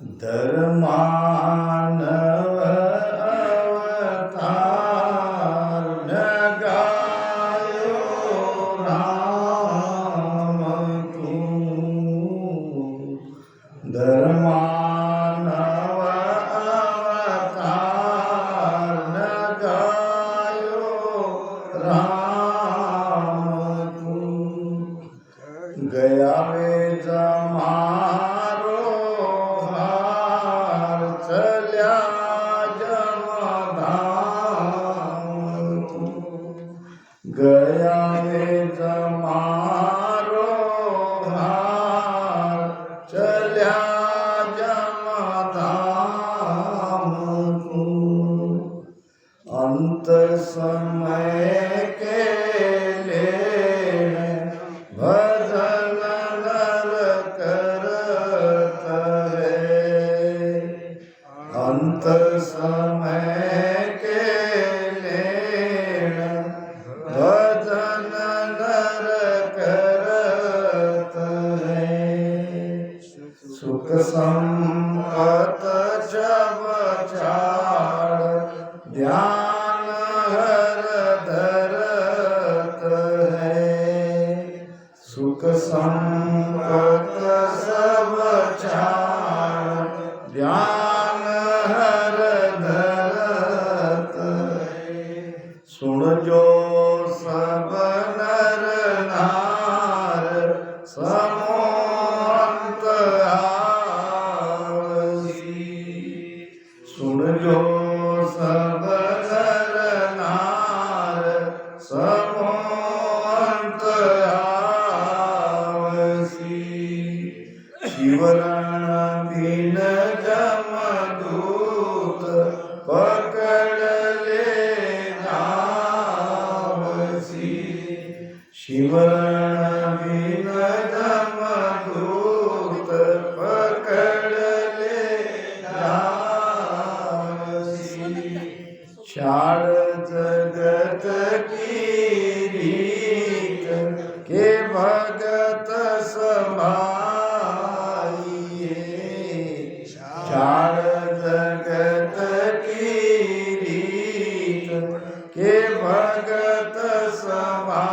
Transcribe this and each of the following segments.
धर्मानव अवतार न गायो राम तू। धर्मानव अवतार न गायो राम तू। गया वे जमारो हार चल्या जमधाम तू। गया वे जमारो हार चल्या जमधाम तू। अंत समय के लेने भजन नर करत है। अंत समय के लेने भजन नर करत है। सुख संपत जब छाड़ ध्यान हर धरत है। सुख संपत सब छाड़ ध्यान हर धरत है। सुन जो सब नर नार समोहंत आलसी। सुन जो सब नर नार समोहंत आलसी। शिवरण बिन जमदूत पकड़ ले नावसी। शिवरण बिन जमदूत पकड़ ले नावसी। शाड़ जगत की रीत के भगत समाइए। शाड़ जगत की रीत के भगत समाइए।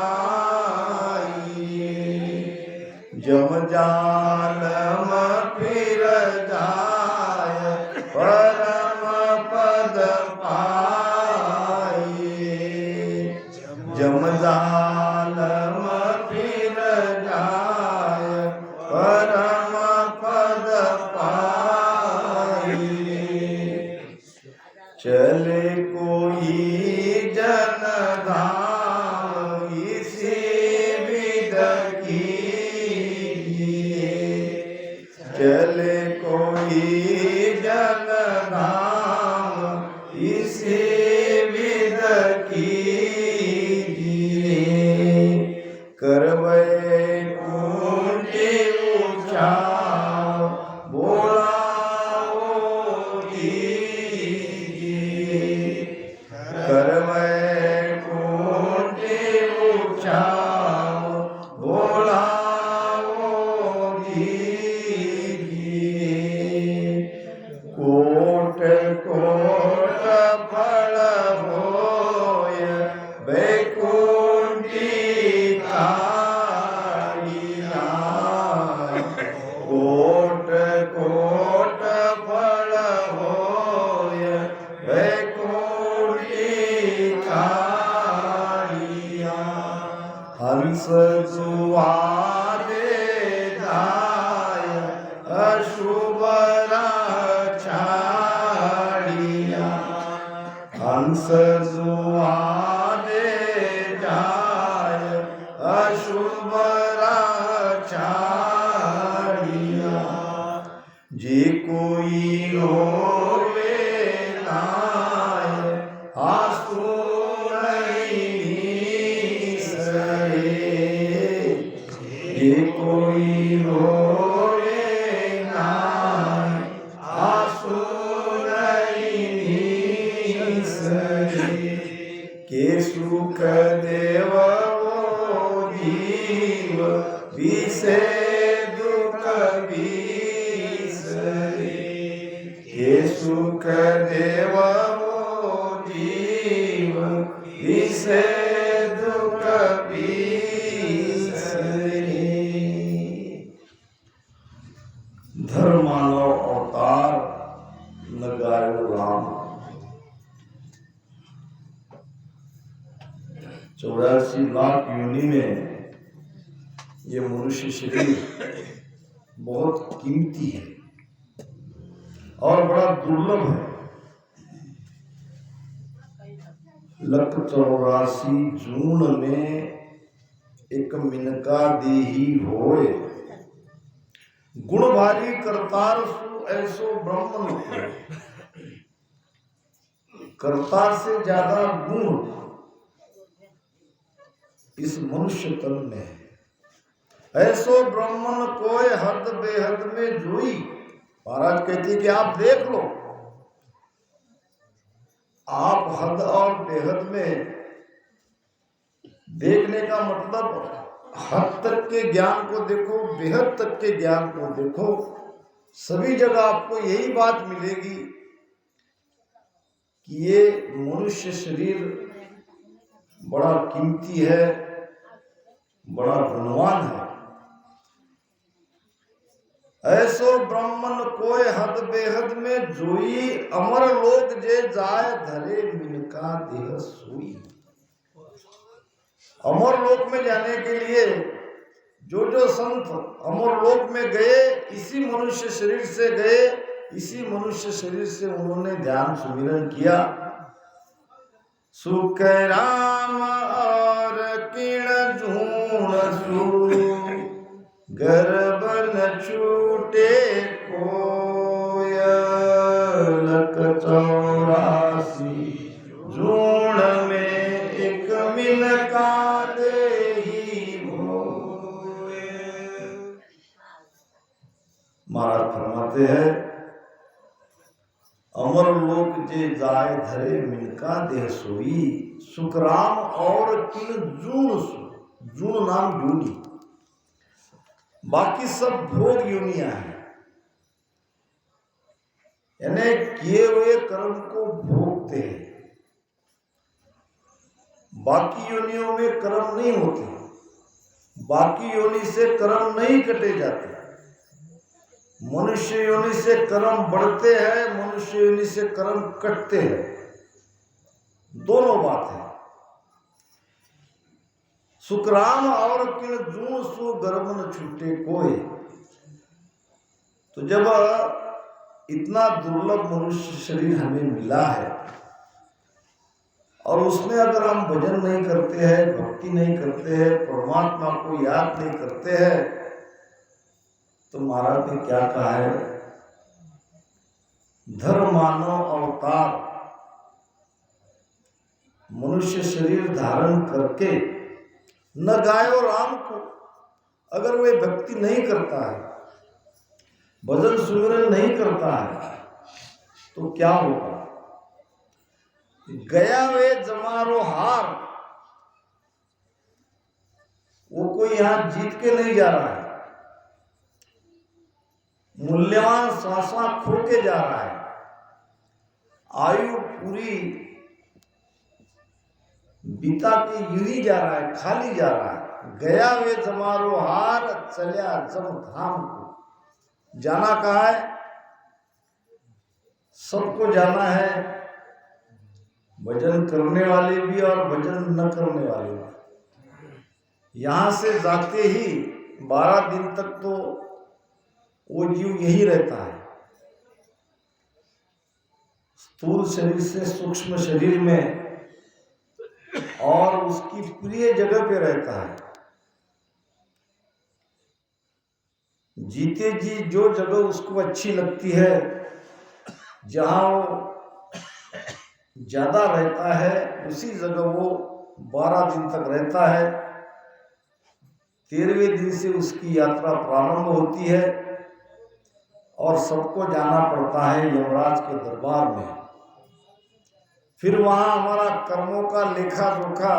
जम जालम फिर जाय परम पद पाइए। जम जालम फिर जाय परम पद पाइए। चले कोई जन धाम इसी विध कीजिए। चले कोई जन धाम इसी विध कीजिए। करवै कुंठी उचाओ बोलाओ कीजिए। करवै कुंठी उचाओ बोलाओ कीजिए। कोट कोट फल होय बैकुंठी कालिया। कोट कोट फल होय बैकुंठी कालिया। हंस जुआरे जाय अशुभ छाड़िया। हंस जुआरे जाय अशुभ छाड़िया। जे कोई रोवे नाय आंसू नहीं सहे। जे कोई रोवे नाय आंसू नहीं सहे। के सुख देव जीव विषे दुख विसरे। सुख देव वो जीव इसे दुख बिसरे। धर्म मानव अवतार लगायो राम। 84 लाख योनि में ये मनुष्य शरीर बहुत कीमती है और बड़ा दुर्लभ है। 184 जून में एक मिनका देही होए, गुण भारी करतार सु ऐसो ब्रह्म निकले। करतार से ज्यादा गुण इस मनुष्य तन में है। ऐसो ब्राह्मण कोई हद बेहद में जोई। महाराज कहती कि आप देख लो, आप हद और बेहद में देखने का मतलब हद तक के ज्ञान को देखो, बेहद तक के ज्ञान को देखो, सभी जगह आपको यही बात मिलेगी कि ये मनुष्य शरीर बड़ा कीमती है, बड़ा गुणवान है। ऐसो ब्राह्मण कोई हद बेहद में जोई, अमर लोक जे जाय धरे मिनका देह सोई। अमर लोक में जाने के लिए जो जो संत अमर लोक में गए, इसी मनुष्य शरीर से गए, इसी मनुष्य शरीर से उन्होंने ध्यान सुमिरन किया। सुख राम और किण झूण सु, गर्भ न छूटे कोय। 184 जूण में एक मिनका देही होए। महाराज फरमाते हैं, अमर लोक जे जाय धरे मिनका देह सोई। सुखराम और किन जूण सु, जूण नाम योनि, बाकी सब भोग योनियां हैं, यानी किए हुए कर्म को भोगते हैं। बाकी योनियों में कर्म नहीं होते, बाकी योनि से कर्म नहीं कटे जाते। मनुष्य योनि से कर्म बढ़ते हैं, मनुष्य योनि से कर्म कटते हैं, दोनों बात है। सुखराम और किन जूण सु गर्भ न छूटे कोई। तो जब इतना दुर्लभ मनुष्य शरीर हमें मिला है और उसमें अगर हम भजन नहीं करते हैं, भक्ति नहीं करते हैं, परमात्मा को याद नहीं करते हैं, तो महाराज ने क्या कहा है, धर्म मानव अवतार मनुष्य शरीर धारण करके न गायो राम को। अगर वे भक्ति नहीं करता है, भजन सुमिरन नहीं करता है, तो क्या होगा? गया वे जमारो हार। वो कोई यहां जीत के नहीं जा रहा है, मूल्यवान श्वासा खो के जा रहा है। आयु पूरी बीता के यूं ही जा रहा है, खाली जा रहा है। गया वे जमारो हार, चलिया जम धाम को। जाना कहाँ है? सबको जाना है, भजन करने वाले भी और भजन न करने वाले भी। यहां से जाते ही 12 दिन तक तो वो जीव यही रहता है, स्थूल शरीर से सूक्ष्म शरीर में, और उसकी प्रिय जगह पे रहता है। जीते जी जो जगह उसको अच्छी लगती है, जहां वो ज्यादा रहता है, उसी जगह वो 12 दिन तक रहता है। 13वें दिन से उसकी यात्रा प्रारंभ होती है और सबको जाना पड़ता है यमराज के दरबार में। फिर वहां हमारा कर्मों का लेखा जोखा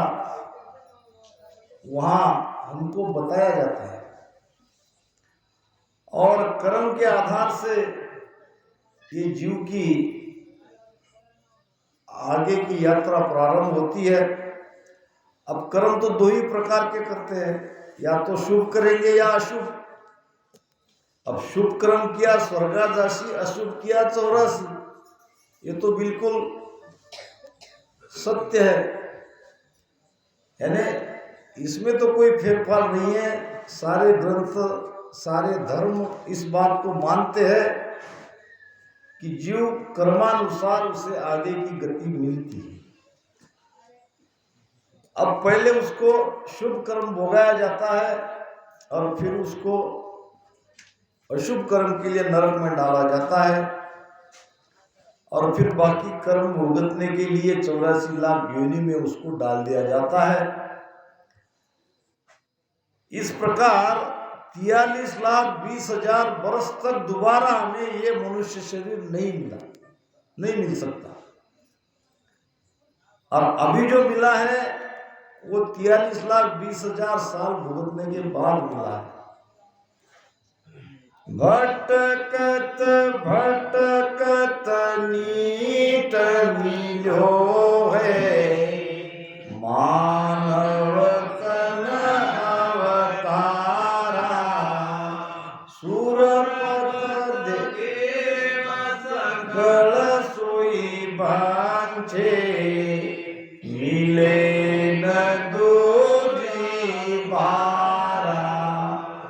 वहां हमको बताया जाता है, और कर्म के आधार से ये जीव की आगे की यात्रा प्रारंभ होती है। अब कर्म तो 2 ही प्रकार के करते हैं, या तो शुभ करेंगे या अशुभ। अब शुभ कर्म किया स्वर्गादासी, अशुभ किया 84। ये तो बिल्कुल सत्य है, यानी इसमें तो कोई फेरफार नहीं है। सारे ग्रंथ, सारे धर्म इस बात को मानते हैं कि जीव कर्मानुसार उसे आगे की गति मिलती है। अब पहले उसको शुभ कर्म भोगाया जाता है और फिर उसको अशुभ कर्म के लिए नरक में डाला जाता है, और फिर बाकी कर्म भुगतने के लिए 84 लाख योनि में उसको डाल दिया जाता है। इस प्रकार 43,20,000 वर्ष तक दोबारा हमें ये मनुष्य शरीर नहीं मिला, नहीं मिल सकता। और अभी जो मिला है वो 43,20,000 साल भुगतने के बाद मिला है। भटकत भटकत नीट मिलो है, मानव तन अवतारा, सुरपद देव सकल सोई बांछे, मिले न दूजी बारा।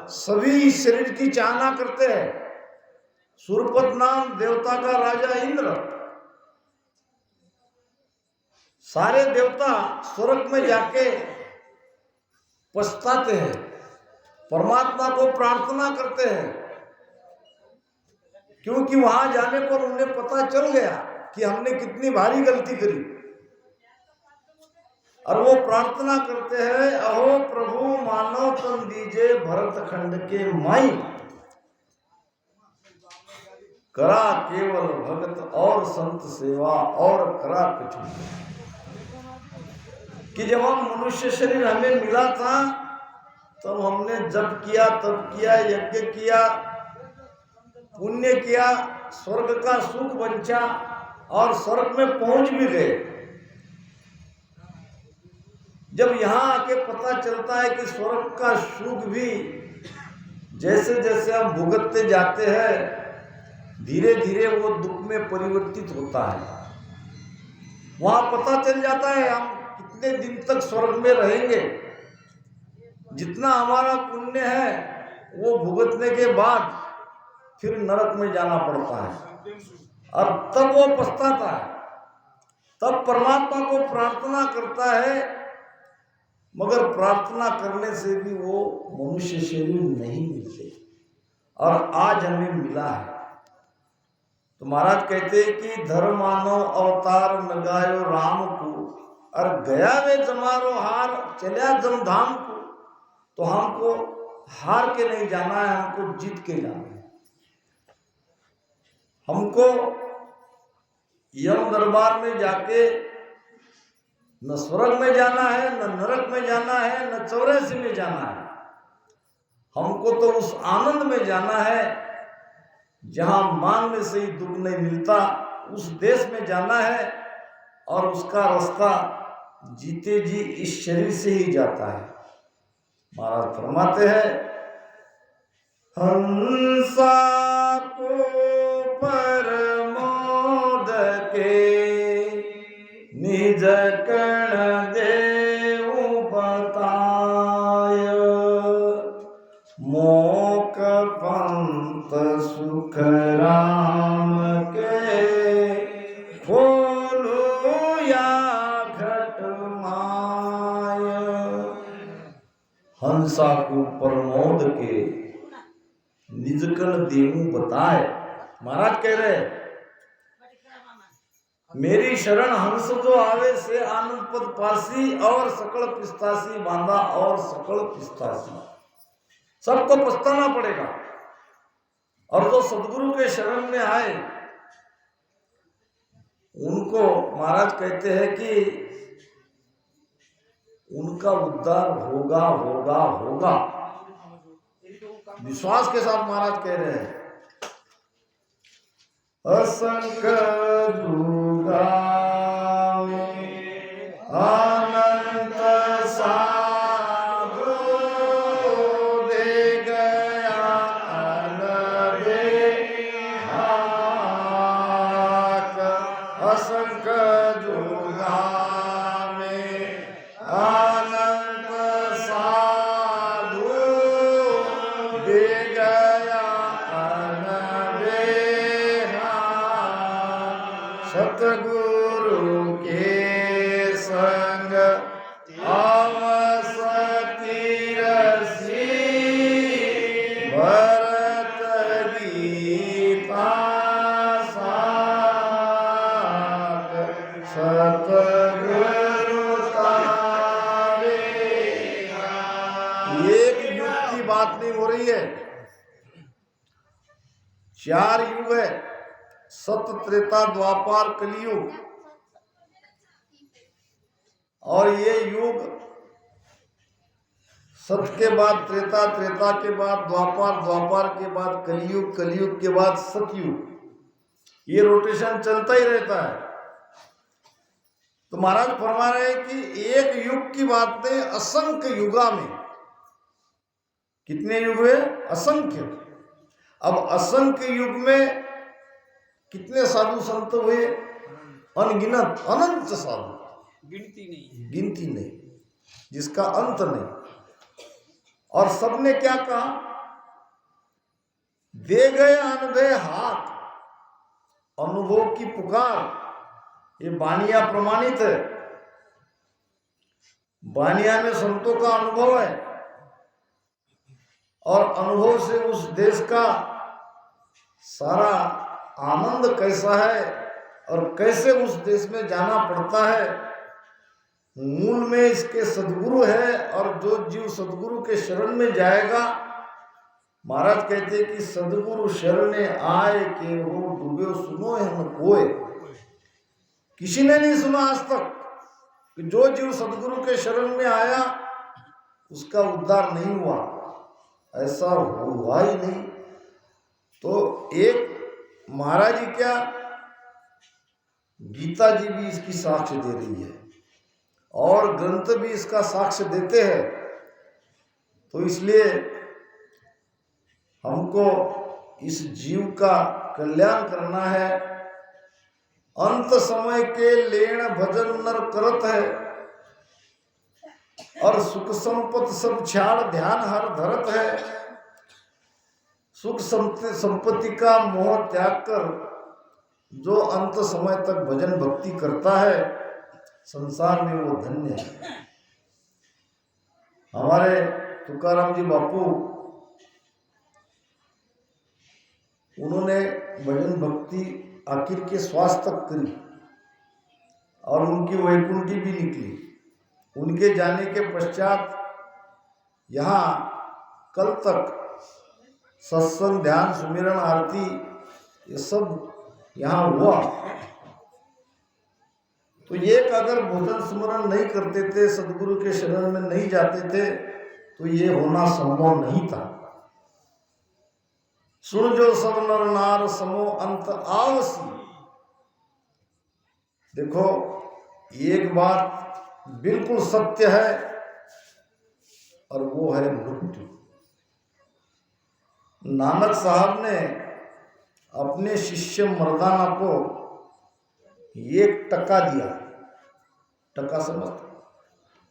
सभी शरीर की चाहना करते हैं। सुरपद नाम देवता का राजा इंद्र, सारे देवता स्वर्ग में जाके पछताते हैं, परमात्मा को प्रार्थना करते हैं, क्योंकि वहां जाने पर उन्हें पता चल गया कि हमने कितनी भारी गलती करी। और वो प्रार्थना करते हैं, अहो प्रभु मानव तन दीजे भरत खंड के माई, करा केवल भगत और संत सेवा और करा कुछ। कि जब हम मनुष्य शरीर हमें मिला था तब हमने जप किया, तप किया, यज्ञ किया, पुण्य किया, स्वर्ग का सुख बंचा और स्वर्ग में पहुंच भी गए। जब यहाँ आके पता चलता है कि स्वर्ग का सुख भी जैसे जैसे हम भुगतते जाते हैं धीरे धीरे वो दुख में परिवर्तित होता है, वहां पता चल जाता है हम कितने दिन तक स्वर्ग में रहेंगे। जितना हमारा पुण्य है वो भुगतने के बाद फिर नरक में जाना पड़ता है, और तब वो पछताता है, तब परमात्मा को प्रार्थना करता है, मगर प्रार्थना करने से भी वो मनुष्य शरीर नहीं मिलते। और आज हमें मिला है। तो महाराज कहते हैं कि धर्मानो अवतार नगायो राम को, और गया वे जमारो हार, चलिया जमधाम को। तो हमको हार के नहीं जाना है, हमको जीत के जाना है। हमको यम दरबार में जाके न स्वर्ग में जाना है, न नरक में जाना है, न 84 में जाना है। हमको तो उस आनंद में जाना है जहां मांगने से ही दुख नहीं मिलता, उस देश में जाना है, और उसका रास्ता जीते जी इस शरीर से ही जाता है। महाराज फरमाते हैं, हंसा को परमोद के निज कण देऊ बताय, मोक पंत सुख राम के खोलो या घट माय। हंसा को प्रमोद के निजकण देऊ बताए। महाराज कह रहे मेरी शरण हंस जो आवे से आनंद पद पासी, और सकल पिस्तासी बांधा और सकल पिस्तासी। सबको पछताना पड़ेगा, और जो सदगुरु के शरण में आए उनको महाराज कहते हैं कि उनका उद्धार होगा होगा होगा। विश्वास के साथ महाराज कह रहे हैं, असंख्य दुर्गा सतगुरु के संग अवसति रसी भरत गीता साग सतगुरु तारे। एक युग की बात नहीं हो रही है, 4 युग है, सत्य त्रेता द्वापर कलियुग। और ये युग सत्य के बाद त्रेता, त्रेता के बाद द्वापर, द्वापर के बाद कलियुग, कलियुग के बाद सतयुग, ये रोटेशन चलता ही रहता है। तो महाराज फरमा रहे हैं कि एक युग की बात नहीं, असंख्य युगा में। कितने युग हुए? असंख्य। अब असंख्य युग में कितने साधु संत हुए? अनगिनत, अनंत साधु, गिनती नहीं, जिसका अंत नहीं। और सबने क्या कहा? दे गए अनुभव हाथ, अनुभव की पुकार। ये बानिया प्रमाणित है, बानिया में संतों का अनुभव है। और अनुभव से उस देश का सारा आनंद कैसा है और कैसे उस देश में जाना पड़ता है। मूल में इसके सद्गुरु है, और जो जीव सद्गुरु के शरण में जाएगा, महाराज कहते हैं कि सद्गुरु शरणे आए के हो डूबे सुनो है न कोय। किसी ने नहीं सुना आज तक कि जो जीव सद्गुरु के शरण में आया उसका उद्धार नहीं हुआ, ऐसा हुआ ही नहीं। तो एक महाराज जी क्या, गीता जी भी इसकी साक्ष्य दे रही है और ग्रंथ भी इसका साक्ष्य देते हैं। तो इसलिए हमको इस जीव का कल्याण करना है। अंत समय के लेण भजन नर करत है, और सुख संपत्ति सब छाड़ ध्यान हर धरत है। सुख संपत्ति का मोह त्याग कर जो अंत समय तक भजन भक्ति करता है, संसार में वो धन्य है। हमारे तुकाराम जी बापू, उन्होंने भजन भक्ति आखिर के श्वास तक करी और उनकी वैकुंठी भी निकली। उनके जाने के पश्चात यहाँ कल तक सत्संग, ध्यान, सुमिरन, आरती, ये सब यहाँ हुआ। तो ये अगर भोजन सुमरण नहीं करते थे, सदगुरु के शरण में नहीं जाते थे, तो ये होना संभव नहीं था। सुन जो सब नर नार समो अंत आवसी। देखो, एक बात बिल्कुल सत्य है और वो है मृत्यु। नानक साहब ने अपने शिष्य मर्दाना को 1 टका दिया। टका समझ,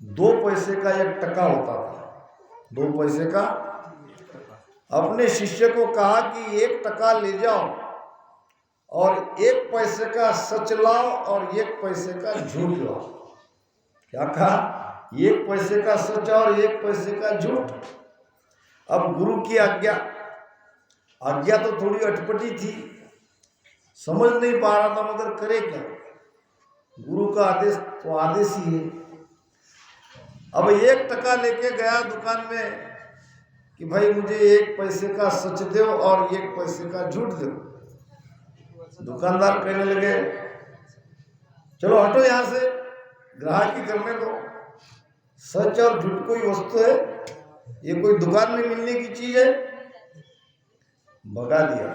2 पैसे का 1 टका होता था, 2 पैसे का। अपने शिष्य को कहा कि 1 टका ले जाओ और 1 पैसे का सच लाओ और 1 पैसे का झूठ लाओ। क्या कहा? 1 पैसे का सच और 1 पैसे का झूठ। अब गुरु की आज्ञा तो थोड़ी अटपटी थी, समझ नहीं पा रहा था, मगर करे क्या? गुरु का आदेश तो आदेश ही है। अब 1 टका लेके गया दुकान में कि भाई मुझे 1 पैसे का सच दो और 1 पैसे का झूठ दो। दुकानदार कहने लगे, चलो हटो यहाँ से, ग्राहकी करने दो। सच और झूठ कोई वस्तु है? ये कोई दुकान में मिलने की चीज है? भगा दिया।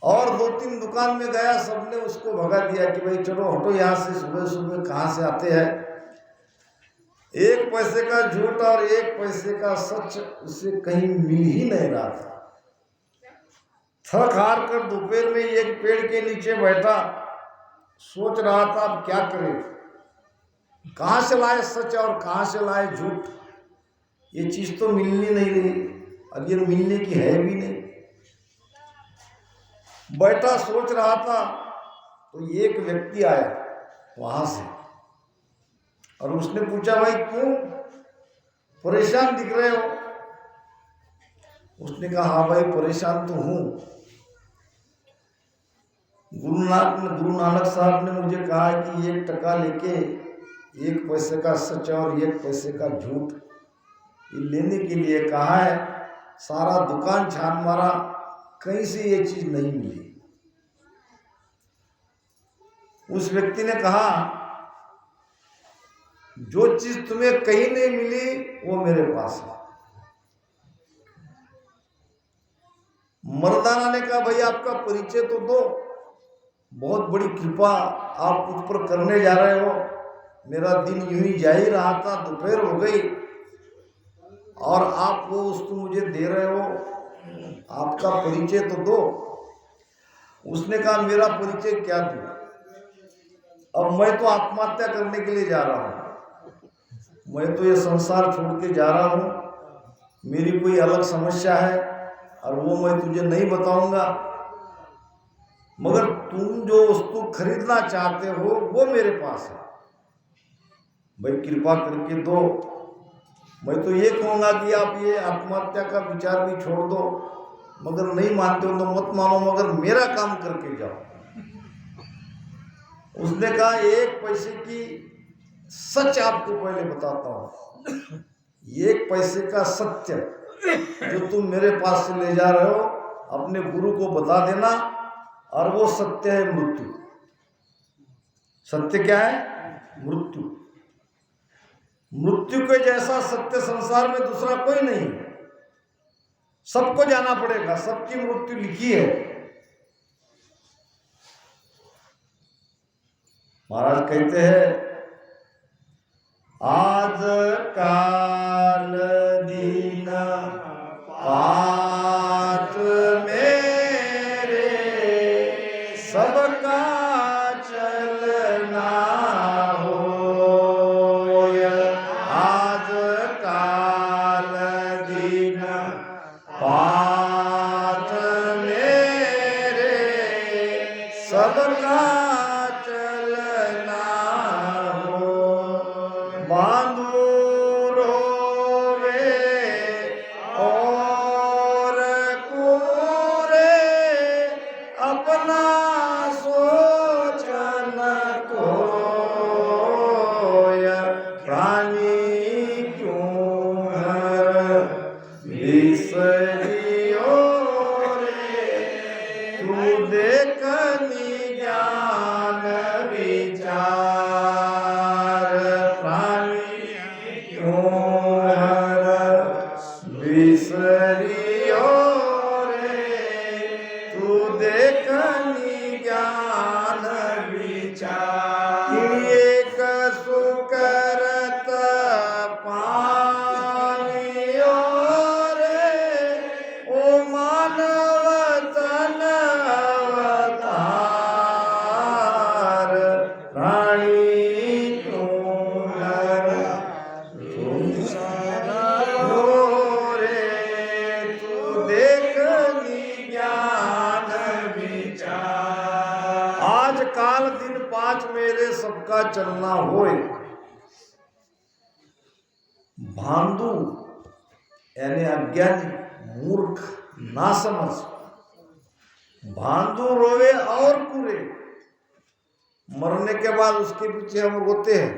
और 2-3 दुकान में गया, सबने उसको भगा दिया कि भाई चलो हटो यहाँ से, सुबह सुबह कहाँ से आते हैं। 1 पैसे का झूठ और 1 पैसे का सच उसे कहीं मिल ही नहीं रहा था। थक हार कर दोपहर में एक पेड़ के नीचे बैठा, सोच रहा था अब क्या करे, कहाँ से लाए सच और कहाँ से लाए झूठ। ये चीज तो मिलनी नहीं रही, अब ये मिलने की है भी नहीं। बैठा सोच रहा था तो एक व्यक्ति आया वहां से और उसने पूछा, भाई क्यों परेशान दिख रहे हो? उसने कहा, हाँ भाई परेशान तो हूं। गुरु नानक साहब ने मुझे कहा कि 1 टका लेके 1 पैसे का सच और 1 पैसे का झूठ ये लेने के लिए कहा है। सारा दुकान छान मारा, कहीं से ये चीज नहीं मिली। उस व्यक्ति ने कहा, जो चीज तुम्हें कहीं नहीं मिली वो मेरे पास है। मर्दाना ने कहा, भाई आपका परिचय तो दो, बहुत बड़ी कृपा आप मुझ पर करने जा रहे हो। मेरा दिन यूं ही जा ही रहा था, दोपहर हो गई और आप वो वस्तु मुझे दे रहे हो, आपका परिचय तो दो। उसने कहा, मेरा परिचय क्या दूं? अब मैं तो आत्महत्या करने के लिए जा रहा हूं, मैं तो ये संसार छोड़ के जा रहा हूं, मेरी कोई अलग समस्या है और वो मैं तुझे नहीं बताऊंगा, मगर तुम जो वस्तु खरीदना चाहते हो वो मेरे पास है, भाई कृपा करके दो। मैं तो ये कहूँगा कि आप ये आत्महत्या का विचार भी छोड़ दो, मगर नहीं मानते हो तो मत मानो, मगर मेरा काम करके जाओ। उसने कहा, 1 पैसे की सच आपको पहले बताता हूँ, 1 पैसे का सत्य जो तुम मेरे पास से ले जा रहे हो अपने गुरु को बता देना, और वो सत्य है मृत्यु। सत्य क्या है? मृत्यु। मृत्यु के जैसा सत्य संसार में दूसरा कोई नहीं है। सबको जाना पड़ेगा, सबकी मृत्यु लिखी है। महाराज कहते हैं, आज काल दिन पात मेरे सबका चलना होय। आज काल दिन पात मेरे सबका चलना हो। बांधो रोवे और कूरे अपना सोचन कोय। प्राणी क्यों हर बिसरियो रे, तू देखनी ज्ञान विचार। प्राणी क्यों हर बिसरियो रे, तू देखनी ज्ञान विचार। एक सुकरत पानियो रे, ओ मानव तन अवतार। प्राणी क्यों हर बिसरियो रे, तू देखनी ज्ञान विचार। आज काल दिन 5 मेरे सबका चलना होए। भांडू यानी अज्ञानी, मूर्ख, नासमझ। भांडू रोवे और पूरे, मरने के बाद उसके पीछे हम रोते हैं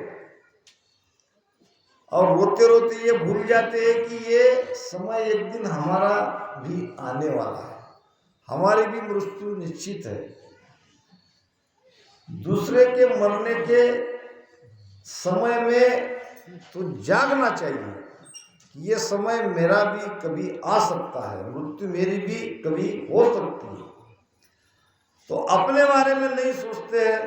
और रोते रोते ये भूल जाते हैं कि ये समय एक दिन हमारा भी आने वाला है, हमारी भी मृत्यु निश्चित है। दूसरे के मरने के समय में तो जागना चाहिए कि ये समय मेरा भी कभी आ सकता है, मृत्यु मेरी भी कभी हो सकती है। तो अपने बारे में नहीं सोचते हैं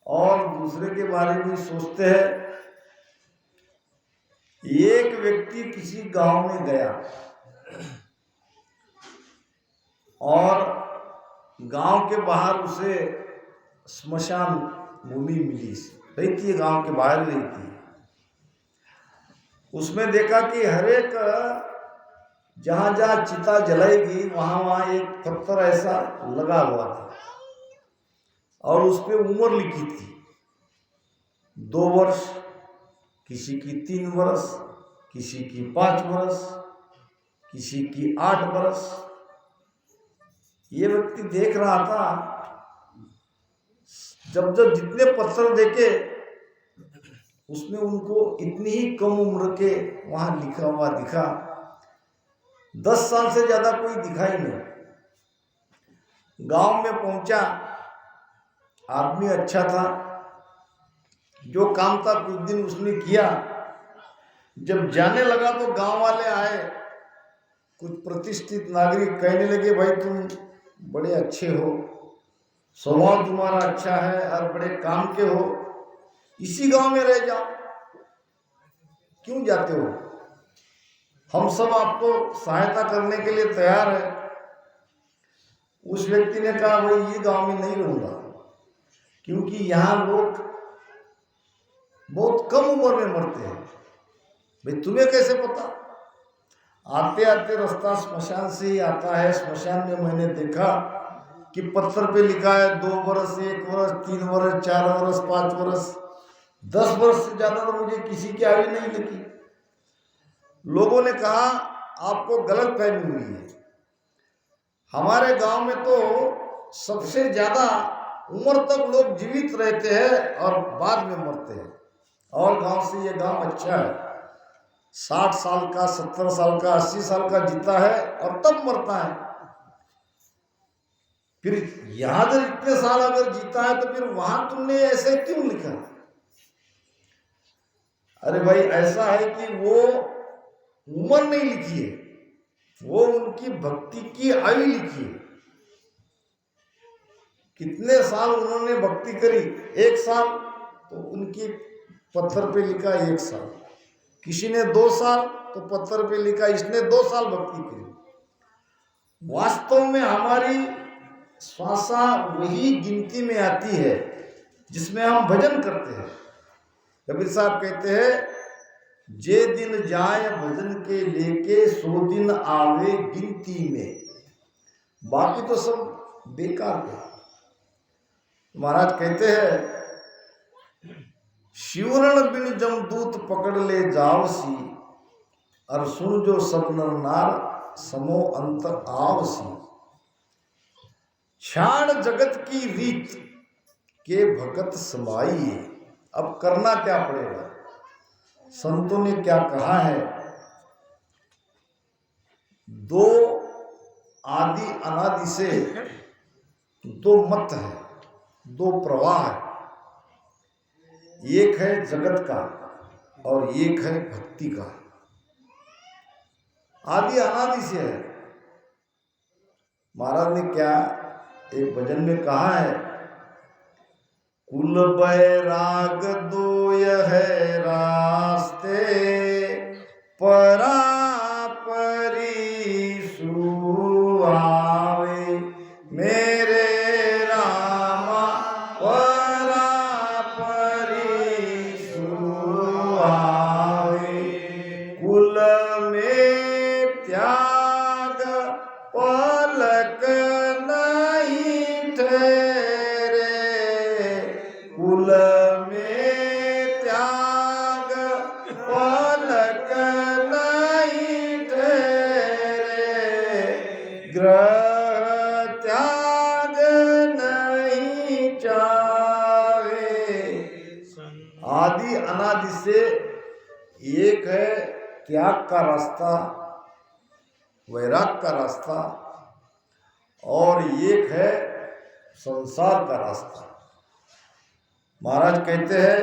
और दूसरे के बारे में सोचते हैं। एक व्यक्ति किसी गांव में गया और गांव के बाहर उसे स्मशान भूमि मिली, रहती है गांव के बाहर रहती है। उसमें देखा कि हर एक जहां जहां चिता जलाएगी वहां वहां एक पत्थर ऐसा लगा हुआ था। और उस पे उम्र लिखी थी, 2 वर्ष, किसी की 3 वर्ष, किसी की 5 वर्ष, किसी की 8 वर्ष। ये व्यक्ति देख रहा था, जब जब जितने पत्थर देखे उसमें उनको इतनी ही कम उम्र के वहां लिखा हुआ दिखा। 10 साल से ज्यादा कोई दिखा ही नहीं। गांव में पहुंचा, आदमी अच्छा था, जो काम था कुछ दिन उसने किया। जब जाने लगा तो गांव वाले आए, कुछ प्रतिष्ठित नागरिक कहने लगे, भाई तुम बड़े अच्छे हो, स्वभाव तुम्हारा अच्छा है और बड़े काम के हो, इसी गांव में रह जाओ, क्यों जाते हो? हम सब आपको सहायता करने के लिए तैयार है। उस व्यक्ति ने कहा, भाई ये गांव में नहीं रहूंगा, क्योंकि यहाँ लोग बहुत कम उम्र में मरते हैं। भाई तुम्हें कैसे पता? आते आते रास्ता स्मशान से ही आता है। स्मशान में मैंने देखा कि पत्थर पे लिखा है 2 वर्ष, 1 वर्ष, 3 वर्ष, 4 वर्ष, 5 वर्ष, 10 वर्ष से ज्यादा तो मुझे किसी की आयु नहीं लिखी। लोगों ने कहा आपको गलत फहमी हुई है। हमारे गांव में तो सबसे ज्यादा उम्र तक लोग जीवित रहते हैं और बाद में मरते हैं, और गांव से ये गांव अच्छा है। 60 साल का, 70 साल का, 80 साल का जीता है और तब मरता है। फिर यहां जब इतने साल अगर जीता है तो फिर वहां तुमने ऐसे क्यों लिखा? अरे भाई ऐसा है कि वो उम्र नहीं लिखी है, वो उनकी भक्ति की आयु लिखी है। कितने साल उन्होंने भक्ति करी, 1 साल, तो उनकी पत्थर पे लिखा 1 साल। किसी ने 2 साल, तो पत्थर पे लिखा इसने 2 साल भक्ति करी। वास्तव में हमारी श्वासा वही गिनती में आती है जिसमें हम भजन करते हैं। कबीर साहब कहते हैं, जे दिन जाए भजन के लेके 100 दिन आवे गिनती में, बाकी तो सब बेकार है। महाराज कहते हैं, शिवरण बिन जमदूत पकड़ ले जावसी, और सुन जो सब नर नार समो अंत आवसी। क्षाण जगत की रीत के भगत समाई। अब करना क्या पड़ेगा? संतों ने क्या कहा है? 2 आदि अनादि से 2 मत है, 2 प्रवाह है। एक है जगत का और एक है भक्ति का। आदि अनादि से है। महाराज ने क्या एक भजन में कहा है, कुल बैराग 2 है रास्ते, परा परी सुआवे, मेरे रामा परा परी सुआवे। कुल में त्याग पलक नहीं ठहरे, कुल में त्याग पलक नहीं ठहरे, ग्रह त्याग नहीं चाहे। आदि अनादि से एक है त्याग का रास्ता, वैराग का रास्ता, और एक है संसार का रास्ता। महाराज कहते हैं,